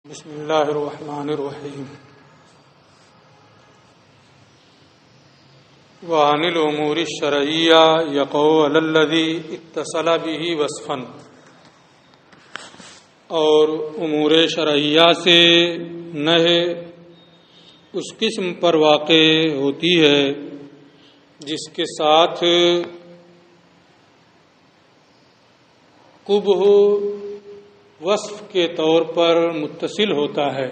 بسم اللہ الرحمن الرحیم وعن الامور الشرعیہ یقع علی الذی اتصل به وصفا، اور امور شرعیہ سے نہی اس قسم پر واقع ہوتی ہے جس کے ساتھ قبح وصف کے طور پر متصل ہوتا ہے،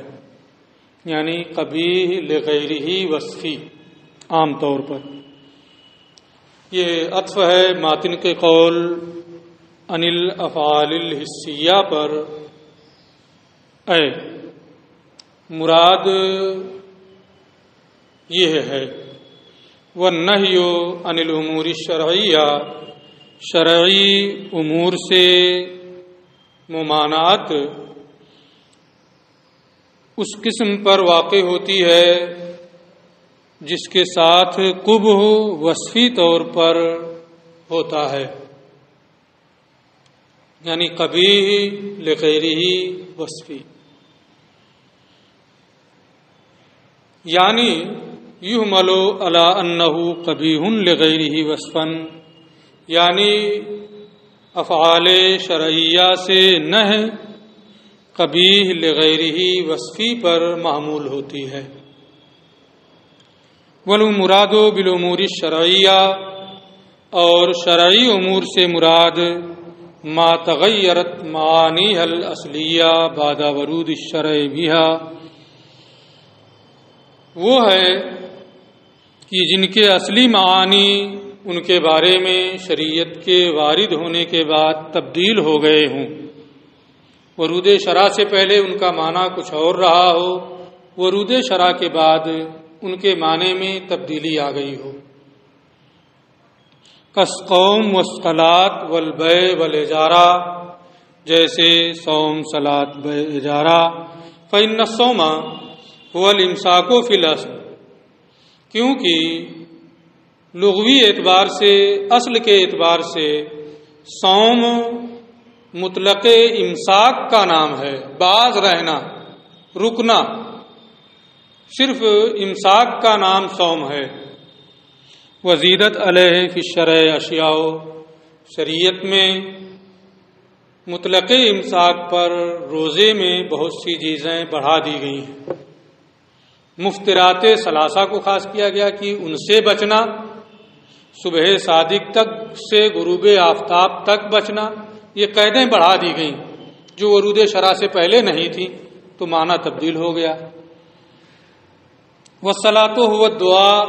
یعنی قبیح لغیرہ وصفی عام طور پر۔ یہ عطف ہے ماتن کے قول عن الافعال الحسیہ پر۔ اے مراد یہ ہے والنہی عن الامور الشرعیہ، شرعی امور سے ممانعت اس قسم پر واقع ہوتی ہے جس کے ساتھ قبح وصفی طور پر ہوتا ہے، یعنی قبیح لغیرہ وصفی، یعنی یحمل علی انہ قبیح لغیرہ وصفا، یعنی افعال شرعیہ سے نہی قبیح لغیرہ وصفی پر معمول ہوتی ہے۔ والمراد بالامور الشرعیہ، اور شرعی امور سے مراد ما تغیرت معانیہ الاصلیہ بعد ورود الشرع بہا، وہ ہے کہ جن کے اصلی معانی ان کے بارے میں شریعت کے وارد ہونے کے بعد تبدیل ہو گئے ہوں، ورود شرع سے پہلے ان کا معنی کچھ اور رہا ہو، ورود شرع کے بعد ان کے معنی میں تبدیلی آ گئی ہو۔ کالصوم والصلاۃ والبیع والاجارہ، جیسے صوم، صلاۃ، بیع، اجارہ۔ فإن الصوم هو الامساک فی الاصل، کیونکہ لغوی اعتبار سے، اصل کے اعتبار سے صوم مطلق امساک کا نام ہے، باز رہنا، رکنا، صرف امساک کا نام صوم ہے۔ وزیدت علیہ فی الشرع اشیاء، شریعت میں مطلق امساک پر روزے میں بہت سی چیزیں بڑھا دی گئی ہیں۔ مفطرات ثلاثہ کو خاص کیا گیا کہ ان سے بچنا، صبح صادق تک سے غروب آفتاب تک بچنا، یہ قیدیں بڑھا دی گئیں جو ورود شرع سے پہلے نہیں تھیں، تو معنی تبدیل ہو گیا۔ والصلاۃ هو الدعاء،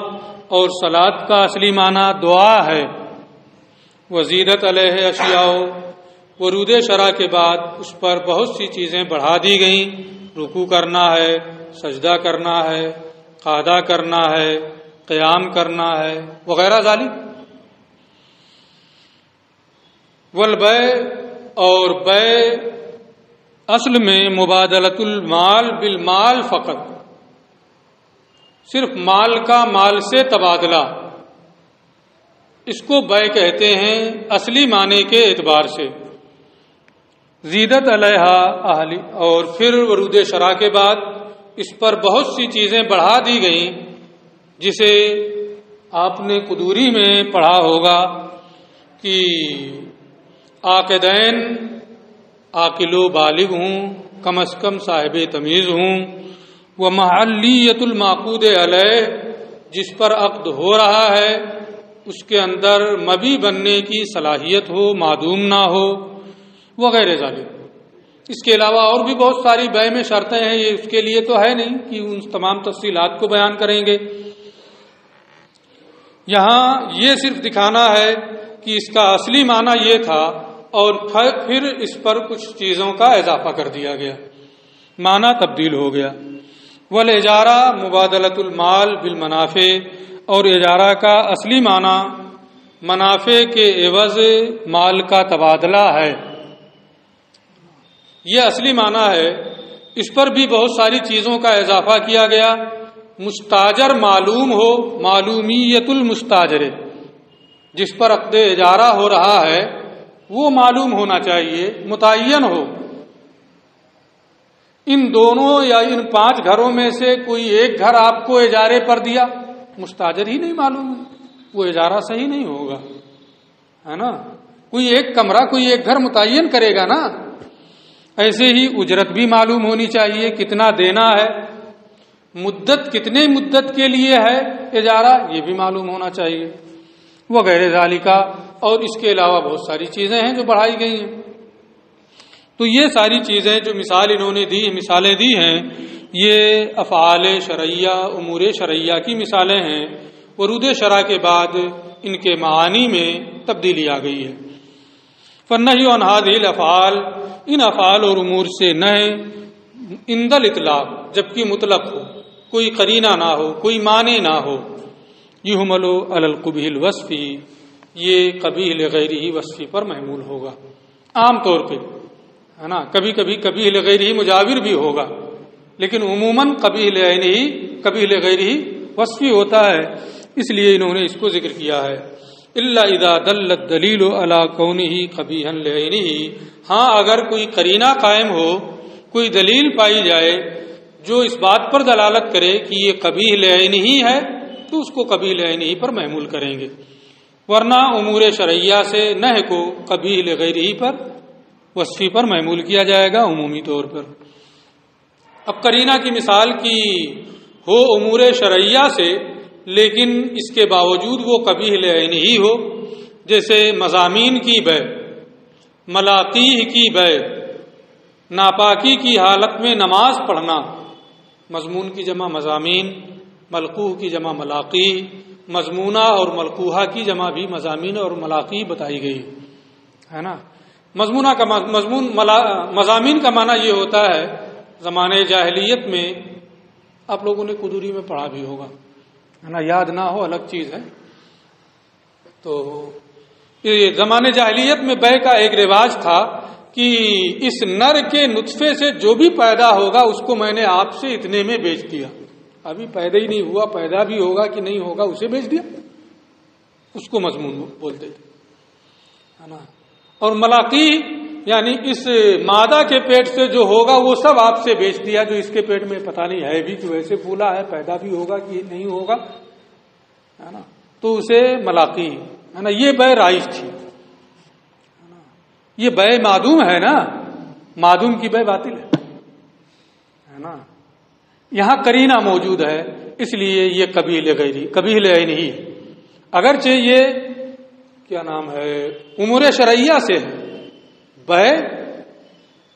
اور صلاۃ کا اصلی معنی دعا ہے۔ وزیدت علیہ اشیاء، ورود شرع کے بعد اس پر بہت سی چیزیں بڑھا دی گئیں، رکوع کرنا ہے، سجدہ کرنا ہے، قعدہ کرنا ہے، قیام کرنا ہے، وغیرہ ذالک۔ والبیع، اور بیع اصل میں مبادلۃ المال بالمال فقط، صرف مال کا مال سے تبادلہ، اس کو بیع کہتے ہیں اصلی معنی کے اعتبار سے۔ زیدت علیہا اہلی، اور پھر ورود شرع کے بعد اس پر بہت سی چیزیں بڑھا دی گئیں، جسے آپ نے قدوری میں پڑھا ہوگا کہ عاقدین عاقل و بالغ ہوں، کم از کم صاحب تمیز ہوں، ومحلیۃ المعقود علیہ، جس پر عقد ہو رہا ہے اس کے اندر مبی بننے کی صلاحیت ہو، معدوم نہ ہو، وغیرہ ذالک۔ اس کے علاوہ اور بھی بہت ساری بیع میں شرطیں ہیں، یہ اس کے لیے تو ہے نہیں کہ ان تمام تفصیلات کو بیان کریں گے۔ یہاں یہ صرف دکھانا ہے کہ اس کا اصلی معنی یہ تھا، اور پھر اس پر کچھ چیزوں کا اضافہ کر دیا گیا، معنی تبدیل ہو گیا۔ والاجارہ مبادلۃ المال بالمنافع، اور اجارہ کا اصلی معنی منافع کے عوض مال کا تبادلہ ہے، یہ اصلی معنی ہے۔ اس پر بھی بہت ساری چیزوں کا اضافہ کیا گیا۔ مستاجر معلوم ہو، معلومیت المستاجر، جس پر عقد اجارہ ہو رہا ہے وہ معلوم ہونا چاہیے، متعین ہو۔ ان دونوں یا ان 5 گھروں میں سے کوئی ایک گھر آپ کو اجارے پر دیا، مستاجر ہی نہیں معلوم ہے، وہ اجارہ صحیح نہیں ہوگا، ہے نا؟ کوئی ایک کمرہ، کوئی ایک گھر متعین کرے گا نا۔ ایسے ہی اجرت بھی معلوم ہونی چاہیے، کتنا دینا ہے، مدت کتنے مدت کے لیے ہے اجارہ، یہ بھی معلوم ہونا چاہیے، وغیرہ ذالکا۔ اور اس کے علاوہ بہت ساری چیزیں ہیں جو بڑھائی گئی ہیں۔ تو یہ ساری چیزیں جو انہوں نے مثالیں دی ہیں، یہ افعال شرعیہ، امور شرعیہ کی مثالیں ہیں۔ ورود شرع کے بعد ان کے معانی میں تبدیلی آ گئی ہے۔ فالنہی عن ہذہ الافعال، ان افعال اور امور سے نہی عند الاطلاق، جبکہ مطلق ہو، کوئی قرینہ نہ ہو، کوئی معنی نہ ہو، یحمل علی القبیح الوصفی، یہ قبیح لغیرہ وصفی پر محمول ہوگا عام طور پہ، ہے نا؟ کبھی کبھی قبیح لغیرہ مجاور بھی ہوگا، لیکن عموماً قبیح لغیرہ وصفی ہوتا ہے، اس لیے انہوں نے اس کو ذکر کیا ہے۔ الا اذا دل الدلیل علی کونہ قبیحا لعینہ، ہاں اگر کوئی قرینہ قائم ہو، کوئی دلیل پائی جائے جو اس بات پر دلالت کرے کہ یہ قبیح لعینہ ہے، تو اس کو قبیح لعینہ پر محمول کریں گے، ورنہ امور شرعیہ سے نہی کو قبیح لغیرہ پر وصفی پر محمول کیا جائے گا عمومی طور پر۔ اب قرینہ کی مثال کی ہو امور شرعیہ سے، لیکن اس کے باوجود وہ قبیح لعینہ ہی ہو، جیسے مضامین کی بیع، ملاقیح کی بیع، ناپاکی کی حالت میں نماز پڑھنا، مضمون کی جمع مضامین، ملقوح کی جمع ملاقیح، مضمونہ اور ملقوحہ کی جمع بھی مضامین اور ملاقیح بتائی گئی ہے نا۔ مضامین کا معنی یہ ہوتا ہے، زمانے جاہلیت میں آپ لوگوں نے قدوری میں پڑھا بھی ہوگا، ہے نا، یاد نہ ہو الگ چیز ہے۔ تو یہ زمانے جاہلیت میں بیع کا ایک رواج تھا کہ اس نر کے نطفے سے جو بھی پیدا ہوگا اس کو میں نے آپ سے اتنے میں بیچ دیا، ابھی پیدا ہی نہیں ہوا، پیدا بھی ہوگا کہ نہیں ہوگا اسے بیچ دیا، اس کو مضمون بولتے تھے، ہے نا۔ اور ملاقی یعنی اس مادہ کے پیٹ سے جو ہوگا وہ سب آپ سے بیچ دیا، جو اس کے پیٹ میں پتہ نہیں ہے بھی کہ ویسے پھولا ہے، پیدا بھی ہوگا کہ نہیں ہوگا، ہے نا، تو اسے ملاقی، ہے نا، یہ بیع رائج تھی۔ یہ بیع معدوم ہے نا، معدوم کی بیع باطل ہے نا۔ یہاں قرینہ موجود ہے، اس لیے یہ قبیح لعینہ ہی ہے، اگرچہ یہ کیا نام ہے امور شرعیہ سے ہے بیع،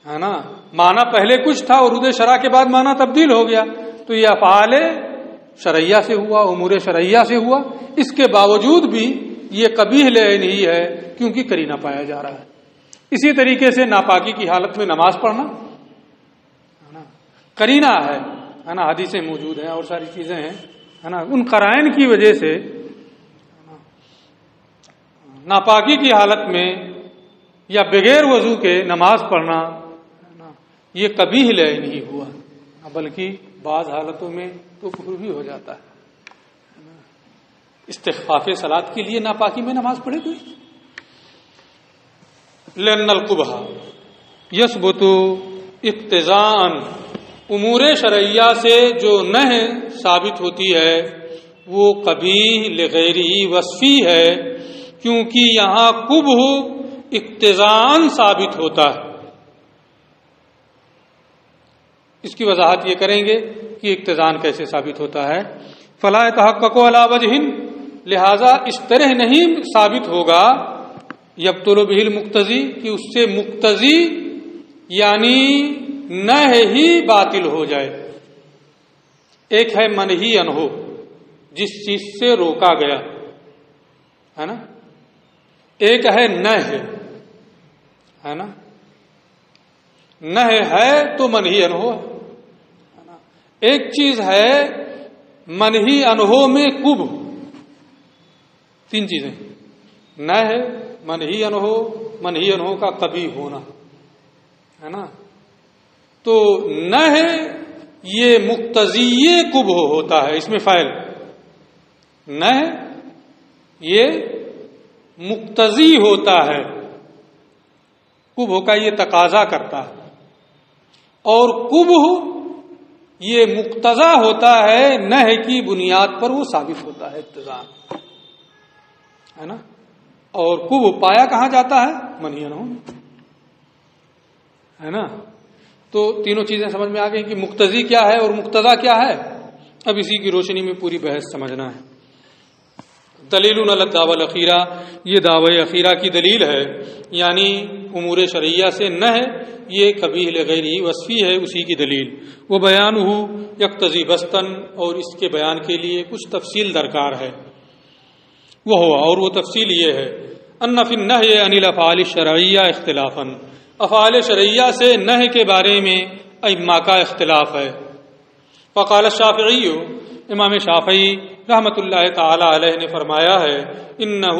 ہے نا، معنی پہلے کچھ تھا، ورود شرع کے بعد معنی تبدیل ہو گیا، تو یہ افعال شرعیہ سے ہوا، امور شرعیہ سے ہوا، اس کے باوجود بھی یہ قبیح لعینہ ہی ہے کیونکہ قرینہ پایا جا رہا ہے۔ اسی طریقے سے ناپاکی کی حالت میں نماز پڑھنا، ہے نا، قرینہ ہے نا، حدیثیں موجود ہیں اور ساری چیزیں ہیں، ہے نا، ان قرائن کی وجہ سے ناپاکی کی حالت میں یا بغیر وضو کے نماز پڑھنا، یہ قبیح لعینہ ہی ہوا، بلکہ بعض حالتوں میں تو کفر بھی ہو جاتا ہے۔ استخفاف صلاۃ کے لیے ناپاکی میں نماز پڑھے کوئی، لأن القبح یثبت اقتضاءً، امور شرعیہ سے جو نہی ثابت ہوتی ہے وہ قبیح لغیرہ وصفی ہے، کیونکہ یہاں قبح اقتضاءً ثابت ہوتا ہے۔ اس کی وضاحت یہ کریں گے کہ اقتضاءً کیسے ثابت ہوتا ہے۔ فلا يتحقق علی وجہ، لہذا اس طرح نہیں ثابت ہوگا یبطل بہ المقتضی، کہ اس سے مقتضی یعنی نہی ہی باطل ہو جائے۔ ایک ہے منہی عنہ، جس چیز سے روکا گیا، ہے نا، ایک ہے نہی، ہے نا، نہی ہے تو منہی عنہ ہے نا، ایک چیز ہے منہی عنہ میں قبح، تین چیزیں، نہی، منہی عنہ کا قبیح ہونا، ہے نا، تو نہی یہ مقتضی قبح ہوتا ہے، اس میں فاعل، نہی یہ مقتضی ہوتا ہے، قبح کا یہ تقاضا کرتا ہے، اور قبح یہ مقتضا ہوتا ہے نہی کی بنیاد پر وہ ثابت ہوتا ہے اقتضاء، ہے نا. اور قبح پایا کہاں جاتا ہے؟ منہی عنہ میں، ہے نا. تو تینوں چیزیں سمجھ میں آ گئی کہ مقتضی کیا ہے اور مقتضا کیا ہے. اب اسی کی روشنی میں پوری بحث سمجھنا ہے. دلیل علی الدعوی الاخیرہ، یہ دعوی اخیرہ کی دلیل ہے، یعنی امور شرعیہ سے نہ ہے، یہ قبیح لغیرہ وصفی ہے، اسی کی دلیل. وہ بیان ہو یقتضی بستن، اور اس کے بیان کے لیے کچھ تفصیل درکار ہے. وہ ہوا، اور وہ تفصیل یہ ہے، ان فی النہی عن الافعال الشرعیہ اختلافا، افعال شرعیہ سے نہی کے بارے میں ائمہ کا اختلاف ہے. فقال الشافعی، امام شافعی رحمۃ اللہ تعالی علیہ نے فرمایا ہے، انہ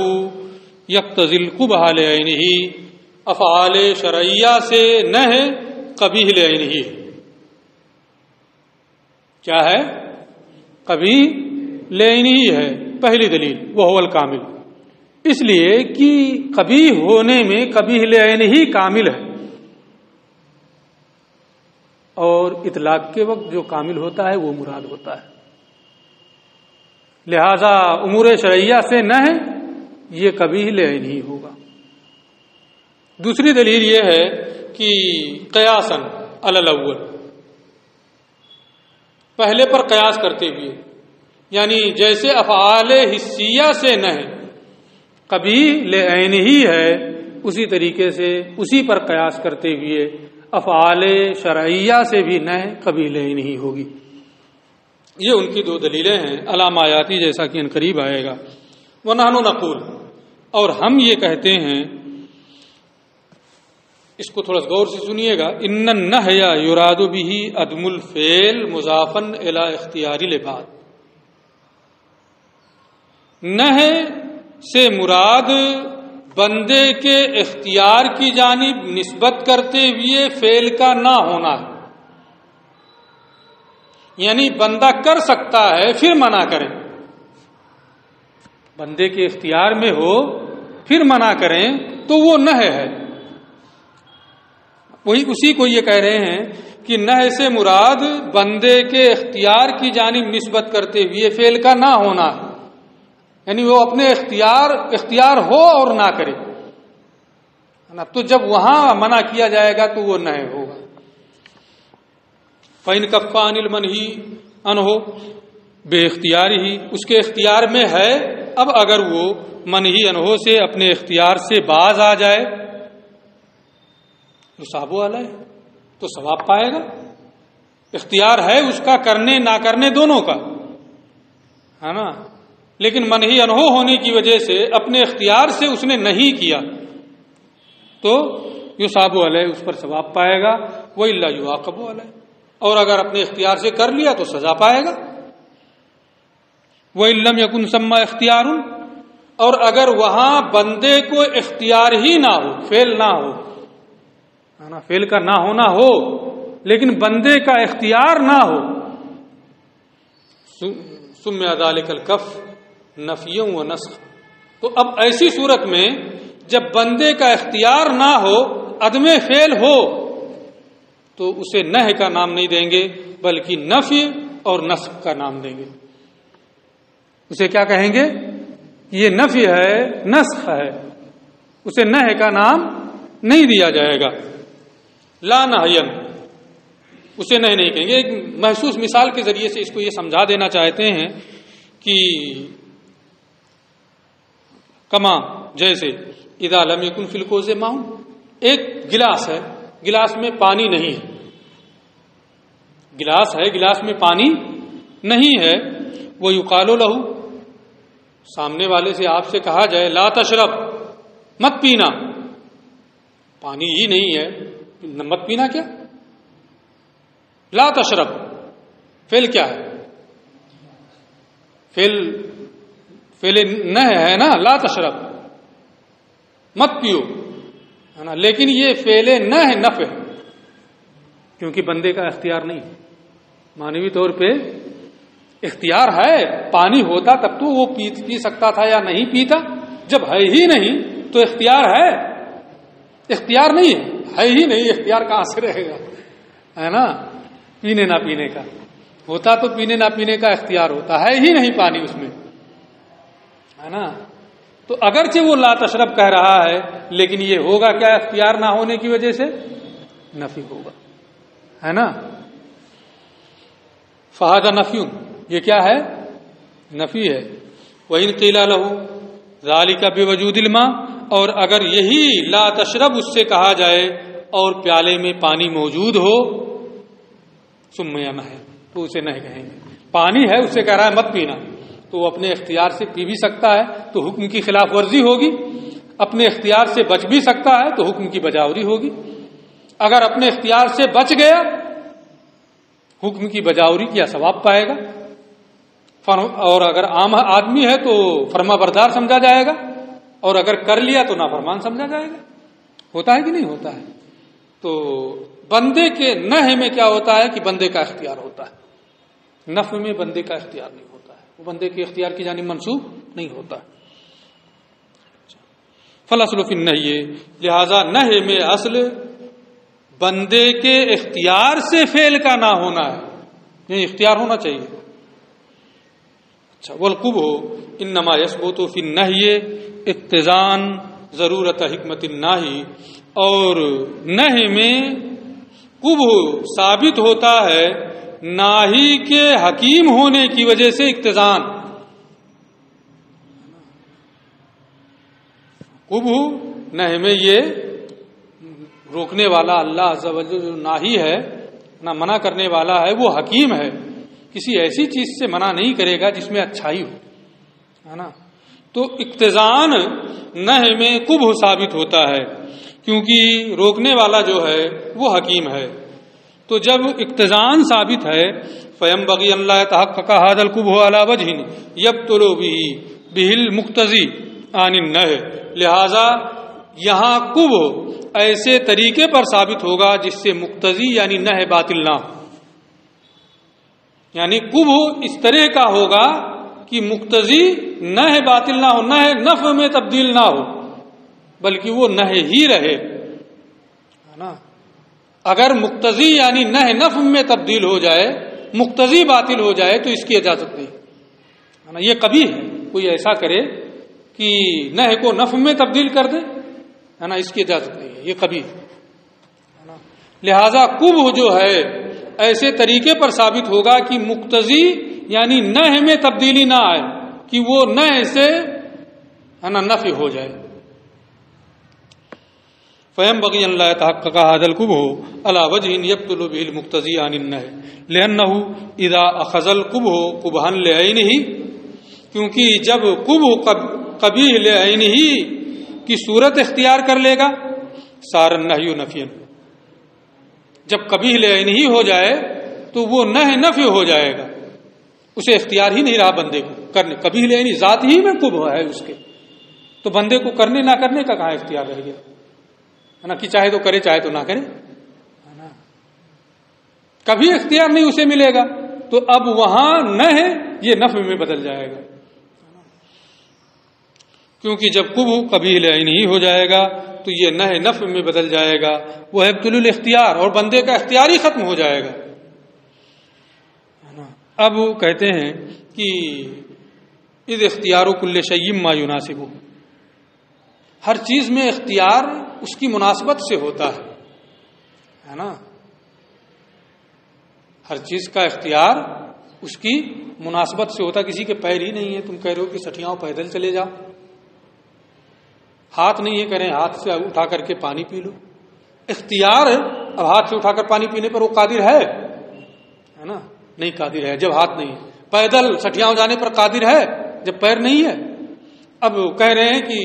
یقتضی القبح لعینہ، افعال شرعیہ سے نہی قبیح لعینہ. کیا ہے؟ قبیح لعینہ ہے پہلی دلیل. وہ هو الکامل، اس لیے کہ قبیح ہونے میں قبیح لعینہ ہی کامل ہے، اور اطلاق کے وقت جو کامل ہوتا ہے وہ مراد ہوتا ہے. لہذا امور شرعیہ سے نہ ہے، یہ قبیح لعینہ ہی ہوگا. دوسری دلیل یہ ہے کہ قیاساً علی الاول، پہلے پر قیاس کرتے ہوئے، یعنی جیسے افعال حسیہ سے نہ ہے قبیح لعینہ ہی ہے، اسی طریقے سے اسی پر قیاس کرتے ہوئے افعال شرعیہ سے بھی نہ قبیح لعینہ ہی ہوگی. یہ ان کی دو دلیلیں ہیں علامہ آیاتی، جیسا کہ ان قریب آئے گا. ونحن نقول، اور ہم یہ کہتے ہیں، اس کو تھوڑا غور سے سنیے گا، ان النہی یراد بہ عدم الفعل مضافا الی اختیار العباد. نہی سے مراد بندے کے اختیار کی جانب نسبت کرتے ہوئے فعل کا نہ ہونا ہے، یعنی بندہ کر سکتا ہے پھر منع کریں، بندے کے اختیار میں ہو پھر منع کریں تو وہ نہی ہے. وہی اسی کو یہ کہہ رہے ہیں کہ نہی سے مراد بندے کے اختیار کی جانب نسبت کرتے ہوئے فعل کا نہ ہونا ہے، یعنی وہ اپنے اختیار ہو اور نہ کرے. تو جب وہاں منع کیا جائے گا تو وہ نہی ہوگا. فَإِنْ كَفَّ عَنِ الْمَنْهِي عَنْهُ بے اختیار ہی، اس کے اختیار میں ہے. اب اگر وہ منہی عنہ سے اپنے اختیار سے باز آ جائے یصاب علیہ، تو ثواب پائے گا. اختیار ہے اس کا کرنے نہ کرنے دونوں کا، ہے نا. لیکن منہی عنہ ہونے کی وجہ سے اپنے اختیار سے اس نے نہیں کیا تو یصاب علیہ، اس پر ثواب پائے گا. وَإِلَّا يُعَاقَبُ علیہ، اور اگر اپنے اختیار سے کر لیا تو سزا پائے گا. وَإِن لَّمْ يَكُنْ ثَمَّ اختیار، اور اگر وہاں بندے کو اختیار ہی نہ ہو، فعل نہ ہو، فعل کا نہ ہونا ہو لیکن بندے کا اختیار نہ ہو، سُمِّيَ ذَلِكَ الْكَفُّ نفیًا و نسخ. تو اب ایسی صورت میں جب بندے کا اختیار نہ ہو، عدم فعل ہو، تو اسے نہی کا نام نہیں دیں گے بلکہ نفی اور نسخ کا نام دیں گے. اسے کیا کہیں گے؟ یہ نفی ہے، نسخ ہے، اسے نہی کا نام نہیں دیا جائے گا. لا نہین، اسے نہیں کہیں گے. ایک محسوس مثال کے ذریعے سے اس کو یہ سمجھا دینا چاہتے ہیں کہ کما جیسے اذا لم یکن فی الکوز ماء، ایک گلاس ہے، گلاس میں پانی نہیں ہے، گلاس ہے، گلاس میں پانی نہیں ہے. وہ یقال لہ، سامنے والے سے آپ سے کہا جائے لا تشرب، مت پینا، پانی ہی نہیں ہے، مت پینا کیا؟ لا تشرب فعل کیا ہے؟ فعل نہ ہے نا، لا تشرب، مت پیو، ہے نا. لیکن یہ فعل نہ ہے، نفی ہے، کیونکہ بندے کا اختیار نہیں ہے. معنوی طور پہ اختیار ہے، پانی ہوتا تب تو وہ پی سکتا تھا یا نہیں پیتا. جب ہے ہی نہیں تو اختیار ہے؟ اختیار نہیں ہے ہی نہیں، اختیار کہاں سے رہے گا؟ ہے نا، پینے نہ پینے کا ہوتا تو پینے نہ پینے کا اختیار ہوتا ہے ہی نہیں پانی اس میں، ہے نا. تو اگرچہ وہ لا تشرب کہہ رہا ہے لیکن یہ ہوگا کیا؟ اختیار نہ ہونے کی وجہ سے نفی ہوگا، ہے نا. فہذا نفی، یہ کیا ہے؟ نفی ہے. وَإِنْ قِيلَ لَهُ ذَلِكَ بِوَجُودِ الْمَاءِ، اور اگر یہی لا تشرب اس سے کہا جائے اور پیالے میں پانی موجود ہو، ثم ينهى، تو اسے نہیں کہیں گے. پانی ہے، اس سے کہہ رہا ہے مت پینا، تو وہ اپنے اختیار سے پی بھی سکتا ہے تو حکم کی خلاف ورزی ہوگی، اپنے اختیار سے بچ بھی سکتا ہے تو حکم کی بجاوری ہوگی. اگر اپنے اختیار سے بچ گیا حکم کی بجاوری کیا ثواب پائے گا، اور اگر عام آدمی ہے تو فرما بردار سمجھا جائے گا، اور اگر کر لیا تو نافرمان سمجھا جائے گا. ہوتا ہے کہ نہیں ہوتا ہے؟ تو بندے کے نہی میں کیا ہوتا ہے کہ بندے کا اختیار ہوتا ہے، نفع میں بندے کا اختیار نہیں ہوتا ہے، وہ بندے کے اختیار کی جانب منسوب نہیں ہوتا. فالاصل فی النہی، لہذا نہی میں اصل بندے کے اختیار سے فعل کا نہ ہونا ہے، یہ اختیار ہونا چاہیے. اچھا، والقبح انما یثبت فی النہی اقتضاء ضرورت حکمت الناہی، اور نہی میں قبح ثابت ہوتا ہے ناہی کے حکیم ہونے کی وجہ سے اقتضاء. قبح نہی میں یہ روکنے والا اللہ عز و جل جو ناہی ہے نہ منع کرنے والا ہے وہ حکیم ہے، کسی ایسی چیز سے منع نہیں کرے گا جس میں اچھائی ہو، ہے نا. تو اقتضاء نہی میں قبح ثابت ہوتا ہے کیونکہ روکنے والا جو ہے وہ حکیم ہے. تو جب اقتضاء ثابت ہے فینبغی ان لا يتحقق هذا القبح على وجه يبطل به المقتضی عن النہی، لہذا یہاں قبح ایسے طریقے پر ثابت ہوگا جس سے مقتضی یعنی نہی باطل نہ ہو. یعنی قبح اس طرح کا ہوگا کہ مقتضی نہی باطل نہ ہو، نہی نفع میں تبدیل نہ ہو بلکہ وہ نہی ہی رہے، ہے نا. اگر مقتضی یعنی نہی نفع میں تبدیل ہو جائے، مقتضی باطل ہو جائے تو اس کی اجازت نہیں، ہے نا. یہ کبھی ہے کوئی ایسا کرے کہ نہی کو نفع میں تبدیل کر دے، ہے نا، اس کی اجازت نہیں ہے، یہ کبھی ہے نا. لہذا قبح جو ہے ایسے طریقے پر ثابت ہوگا کہ مقتضی یعنی نہی میں تبدیلی نہ آئے، کہ وہ نہی سے، ہے نا، نفی ہو جائے. فینبغی ان لا يتحقق هذا القبح على وجه يبطل به المقتضی عن النہی لأنه اذا اخذ القبح قبحا لعینہ، کیونکہ جب قبح قبیح لعینہ کی صورت اختیار کر لے گا صار النہی نفیا، جب قبیح لعینہ ہو جائے تو وہ نہی نفی ہو جائے گا، اسے اختیار ہی نہیں رہا بندے کو کرنے. قبیح لعینہ ذات ہی میں قبح ہے اس کے، تو بندے کو کرنے نہ کرنے کا کہاں اختیار رہ گیا، ہے نا، کہ چاہے تو کرے چاہے تو نہ کرے، ہے نا. کبھی اختیار نہیں اسے ملے گا تو اب وہاں نہ ہے یہ نفع میں بدل جائے گا، کیونکہ جب قبح قبیح لعینہ ہو جائے گا تو یہ نہی نفع میں بدل جائے گا، وہ ابطل الاختیار، اور بندے کا اختیار ہی ختم ہو جائے گا. اب کہتے ہیں کہ اذ اختیار کل شیء ما یناسبہ، ہر چیز میں اختیار اس کی مناسبت سے ہوتا ہے نا. ہر چیز کا اختیار اس کی مناسبت سے ہوتا ہے. کسی کے پیر ہی نہیں ہے، تم کہہ رہے ہو کہ سٹیاؤں پیدل چلے جاؤ. ہاتھ نہیں ہے، کریں ہاتھ سے اٹھا کر کے پانی پی لو. اختیار اب ہاتھ سے اٹھا کر پانی پینے پر وہ قادر ہے نا؟ نہیں قادر ہے جب ہاتھ نہیں ہے. پیدل سٹیاؤں جانے پر قادر ہے جب پیر نہیں ہے. اب کہہ رہے ہیں کہ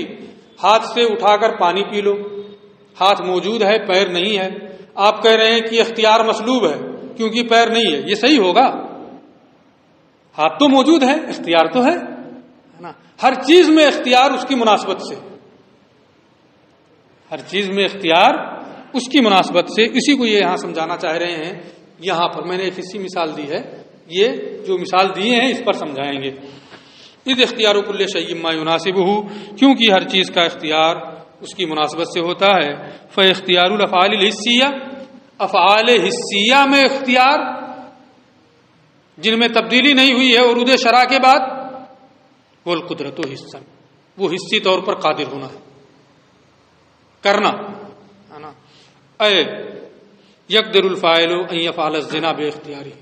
ہاتھ سے اٹھا کر پانی پی لو، ہاتھ موجود ہے پیر نہیں ہے. آپ کہہ رہے ہیں کہ اختیار مسلوب ہے کیونکہ پیر نہیں ہے. یہ صحیح ہوگا؟ ہاتھ تو موجود ہے، اختیار تو ہے نا. ہر چیز میں اختیار اس کی مناسبت سے، ہر چیز میں اختیار اس کی مناسبت سے. اسی کو یہ یہاں سمجھانا چاہ رہے ہیں. یہاں پر میں نے ایک حصی مثال دی ہے، یہ جو مثال دیے ہیں اس پر سمجھائیں گے. اذ اختیار کل شیء ما یناسبہ، کیونکہ ہر چیز کا اختیار اس کی مناسبت سے ہوتا ہے. فاختیار الافعال الحسیہ، افعال حسیہ میں اختیار جن میں تبدیلی نہیں ہوئی ہے ورود شرع کے بعد، وہ القدرت و حسن، وہ حسی طور پر قادر ہونا ہے، کرنا ہے نا. اے یقدر الفاعل ان یفعل الزنا باختیارہ،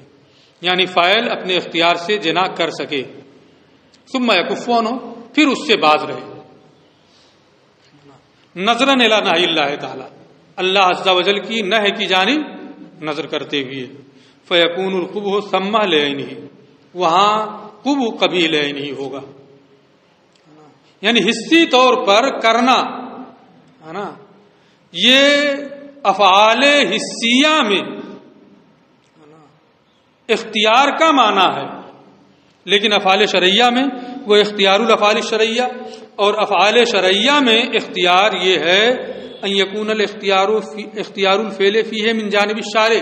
یعنی فاعل اپنے اختیار سے جنا کر سکے، ثم یکف عنہ، پھر اس سے باز رہے، نظرا الی نہی اللہ تعالی، اللہ عز و جل کی نہی کی جانب نظر کرتے ہوئے، فیکون القبح ثم لعینہ، وہاں قبح کبھی لعینہ ہوگا، یعنی حسی طور پر کرنا ہے نا. یہ افعال حسیہ میں اختیار کا معنی ہے، لیکن افعال شرعیہ میں وہ اختیار الافعال الشرعیہ، اور افعال شرعیہ میں اختیار یہ ہے ان یکون اختیار الفعل فیہ من جانب الشارع،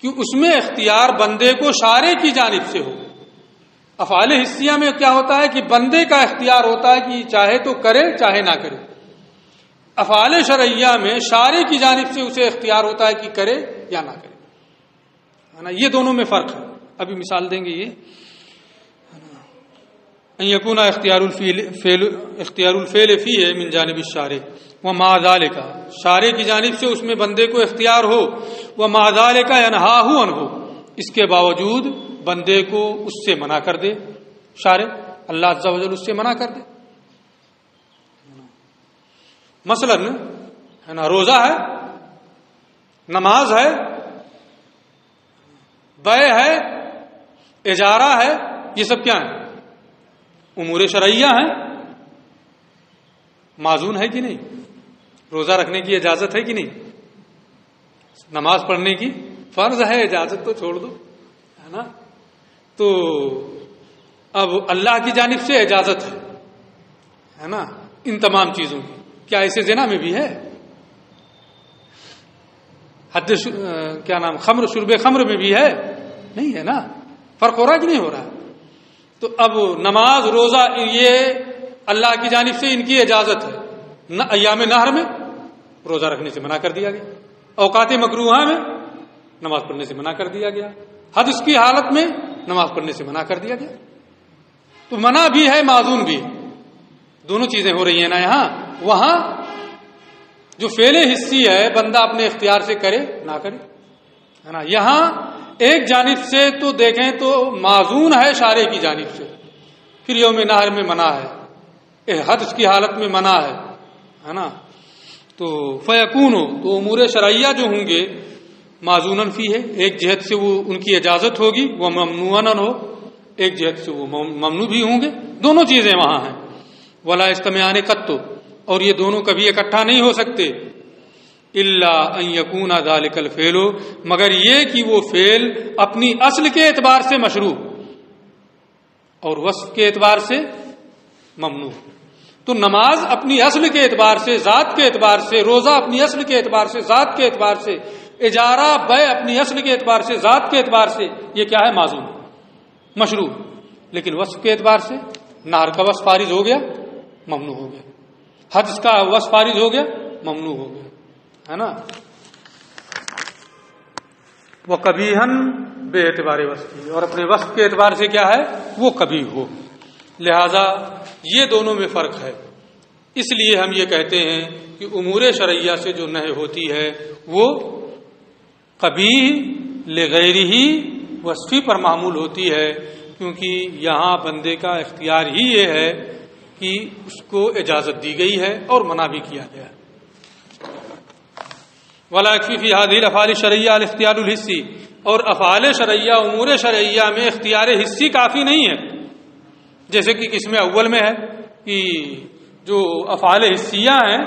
کہ اس میں اختیار بندے کو شارع کی جانب سے ہو. افعال حسیہ میں کیا ہوتا ہے کہ بندے کا اختیار ہوتا ہے کہ چاہے تو کرے چاہے نہ کرے. افعال شرعیہ میں شارع کی جانب سے اسے اختیار ہوتا ہے کہ کرے یا نہ کرے، ہے نا. یہ دونوں میں فرق ہے، ابھی مثال دیں گے. یہ ان یکون اختیار الفعل فیہ من جانب الشارع ومع ذلک، شارع کی جانب سے اس میں بندے کو اختیار ہو، ومع ذلک ینہاہ عنہ، اس کے باوجود بندے کو اس سے منع کر دے، شارع اللہ عز و جل اس سے منع کر دے. مثلا ہے نا، روزہ ہے، نماز ہے، بیع ہے، اجارہ ہے، یہ سب کیا ہیں؟ امور شرعیہ ہیں. معزون ہے کہ نہیں؟ روزہ رکھنے کی اجازت ہے کہ نہیں؟ نماز پڑھنے کی فرض ہے، اجازت تو چھوڑ دو، ہے نا. تو اب اللہ کی جانب سے اجازت ہے نا ان تمام چیزوں کی. کیا ایسے زنا میں بھی ہے؟ حد کیا نام خمر، شرب خمر میں بھی ہے؟ نہیں ہے نا. فرق ہو رہا کہ نہیں ہو رہا؟ تو اب نماز، روزہ، یہ اللہ کی جانب سے ان کی اجازت ہے. ایام نہر میں روزہ رکھنے سے منع کر دیا گیا، اوقات مکروہہ میں نماز پڑھنے سے منع کر دیا گیا، حدث کی حالت میں نماز پڑھنے سے منع کر دیا گیا. تو منع بھی ہے، معزون بھی ہے، دونوں چیزیں ہو رہی ہیں نا. یہاں وہاں جو فعل حسی ہے بندہ اپنے اختیار سے کرے نہ کرے، ہے نا. یہاں ایک جانب سے تو دیکھیں تو معزون ہے شارع کی جانب سے، پھر یوم نہر میں منع ہے، حدث کی حالت میں منع ہے نا. تو فیکون، تو امور شرعیہ جو ہوں گے معزونن فی ہے، ایک جہت سے وہ ان کی اجازت ہوگی، وہ ممنوعن ہو، ایک جہت سے وہ ممنوع بھی ہوں گے. دونوں چیزیں وہاں ہیں. ولا استمیعان قط، اور یہ دونوں کبھی اکٹھا نہیں ہو سکتے. الا ان یکون ذلک الفعل، مگر یہ کہ وہ فعل اپنی اصل کے اعتبار سے مشروع اور وصف کے اعتبار سے ممنوع. تو نماز اپنی اصل کے اعتبار سے، ذات کے اعتبار سے، روزہ اپنی اصل کے اعتبار سے، ذات کے اعتبار سے، اجارہ، بیع اپنی اصل کے اعتبار سے، ذات کے اعتبار سے، یہ کیا ہے؟ معزوم، مشروع. لیکن وصف کے اعتبار سے نہر کا وصف فارغ ہو گیا، ممنوع ہو گیا. حدث کا وصف فارغ ہو گیا، ممنوع ہو گیا، ہے نا. وہ قبیحن بے اعتبار وصف، اور اپنے وصف کے اعتبار سے کیا ہے؟ وہ قبیح ہو. لہذا یہ دونوں میں فرق ہے. اس لیے ہم یہ کہتے ہیں کہ امور شرعیہ سے جو نہی ہوتی ہے وہ قبیح لغیرہ وصفی پر معمول ہوتی ہے، کیونکہ یہاں بندے کا اختیار ہی یہ ہے کہ اس کو اجازت دی گئی ہے اور منع بھی کیا گیا ہے. ولا یکفی فی هذه الافعال الشرعیہ الاختیار الحسی، اور افعال شرعیہ، امور شرعیہ میں اختیار حسی کافی نہیں ہے. جیسے کہ قسم اول میں ہے کہ جو افعال حسیہ ہیں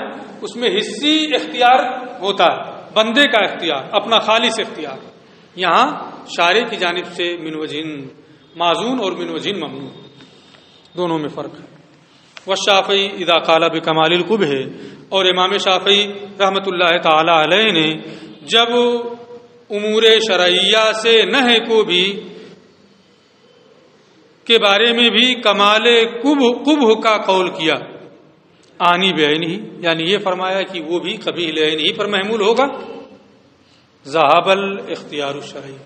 اس میں حسی اختیار ہوتا ہے، بندے کا اختیار، اپنا خالص اختیار. یہاں شارع کی جانب سے من وجہ معزون اور من وجہ ممنوع، دونوں میں فرق ہے. والشافعی اذا قال بکمال القبح، اور امام شافعی رحمۃ اللہ تعالی علیہ نے جب امور شرعیہ سے نہی کو بھی کے بارے میں بھی کمال قبح کا قول کیا، آنی بعینہ، یعنی یہ فرمایا کہ وہ بھی قبیح لعینہ پر محمول ہوگا. ذهب الاختیار الشرعی،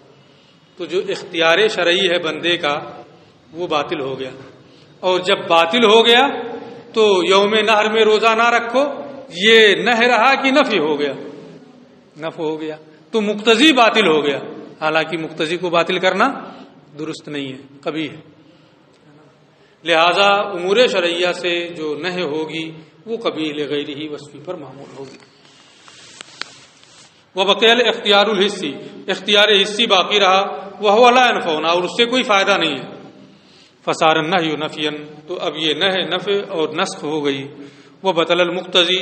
تو جو اختیار شرعی ہے بندے کا وہ باطل ہو گیا، اور جب باطل ہو گیا تو یوم نحر میں روزہ نہ رکھو، یہ نہ رہا کہ نفی ہو گیا، نفع ہو گیا، تو مقتضی باطل ہو گیا، حالانکہ مقتضی کو باطل کرنا درست نہیں ہے، قبیح ہے۔ لہذا امور شرعیہ سے جو نہی ہوگی وہ قبیح لغیر ہی وصفی پر معمول ہوگی۔ وبقي الاختیار الحسی، اختیار حسی باقی رہا، وهو لا ينفعنا، اور اس سے کوئی فائدہ نہیں ہے۔ فصار النهي نفيا، تو اب یہ نہی نفع اور نسخ ہو گئی۔ وبطل المقتضی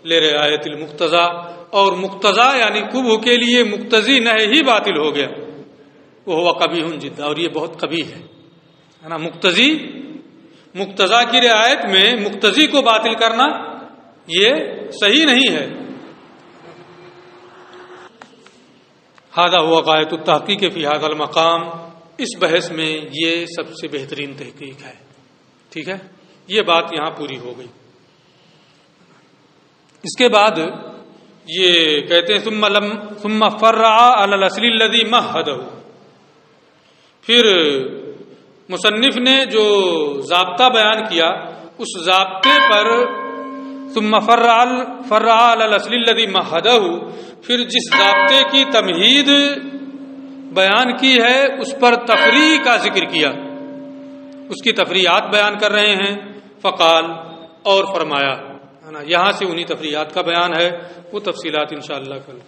لرعایت المقتضی، اور مقتضی یعنی قبح کے لیے مقتضی نہی ہی باطل ہو گیا۔ وهو قبیح جدا، اور یہ بہت قبیح ہے نا، مقتضی کی رعایت میں مقتضی کو باطل کرنا یہ صحیح نہیں ہے۔ هذا هو غایۃ التحقیق فی هذا المقام، اس بحث میں یہ سب سے بہترین تحقیق ہے۔ ٹھیک ہے، یہ بات یہاں پوری ہو گئی۔ اس کے بعد یہ کہتے ہیں ثم فرع علی الاصل الذی مہدہ، پھر مصنف نے جو ضابطہ بیان کیا اس ضابطے پر ثم فرع علی الاصل الذی مہدہ، پھر جس ضابطے کی تمہید بیان کی ہے اس پر تفریع کا ذکر کیا، اس کی تفریعات بیان کر رہے ہیں۔ فقال، اور فرمایا، یہاں سے انہی تفریعات کا بیان ہے، وہ تفصیلات انشاءاللہ کل